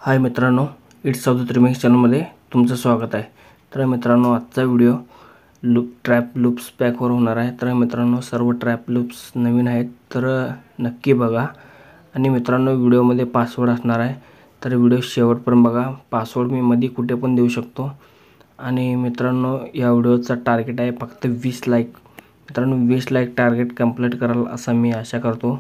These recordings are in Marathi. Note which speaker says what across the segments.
Speaker 1: हाय मित्रांनो, इट्स ऑफ द ट्रिमिंग चॅनलमध्ये तुमचं स्वागत आहे। तर मित्रांनो, आजचा व्हिडिओ ट्रॅप लूप्स पॅकवर होणार आहे। तर मित्रांनो, सर्व ट्रॅप लूप्स नवीन आहेत, तर नक्की बघा। आणि मित्रांनो, व्हिडिओमध्ये पासवर्ड असणार आहे, तर व्हिडिओ शेवटपर्यंत बघा। पासवर्ड मी मध्ये कुठे पण देऊ शकतो। आणि मित्रांनो, या व्हिडिओचा टार्गेट आहे फक्त 20 लाईक। मित्रांनो, 20 लाईक टार्गेट कंप्लीट कराल असं मी आशा करतो।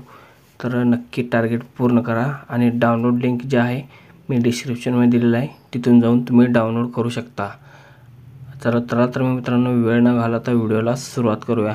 Speaker 1: तर नक्की टार्गेट पूर्ण करा। आणि डाउनलोड लिंक जे आहे मी डिस्क्रिप्शनमध्ये दिलेला आहे, तिथून जाऊन तुम्ही डाउनलोड करू शकता। चला तर मित्रांनो, वेळ न घालवता व्हिडिओला सुरुवात करूया।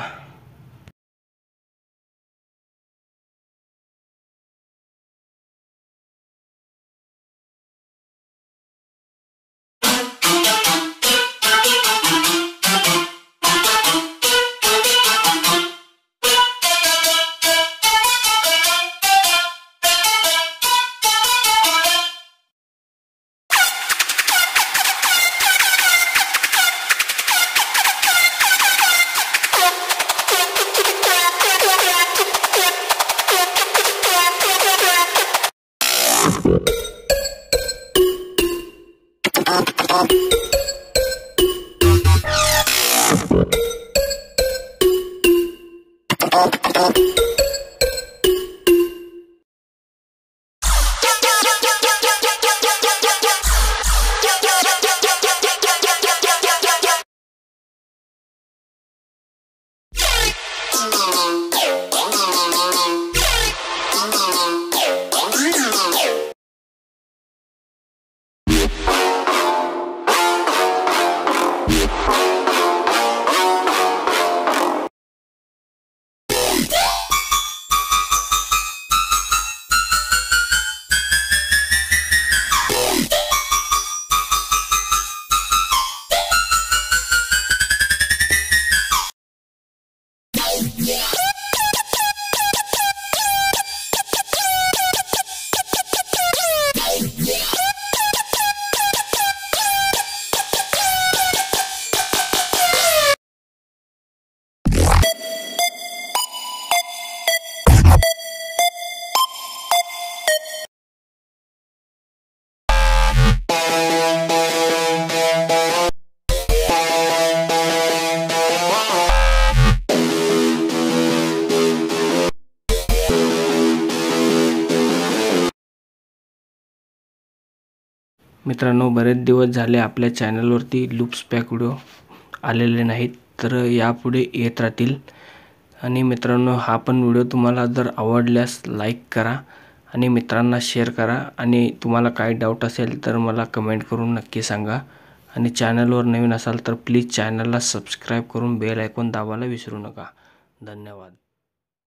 Speaker 1: मित्रांनो, बरेच दिवस झाले आपल्या चॅनलवरती लूप्स पॅक व्हिडिओ आलेले नाहीत, तर यापुढे येत राहतील। आणि मित्रांनो, हा पण व्हिडिओ तुम्हाला जर आवडल्यास लाईक करा आणि मित्रांना शेअर करा। आणि तुम्हाला काही डाऊट असेल तर मला कमेंट करून नक्की सांगा। आणि चॅनलवर नवीन असाल तर प्लीज चॅनलला सबस्क्राईब करून बेल आयकॉन दाबायला विसरू नका। धन्यवाद।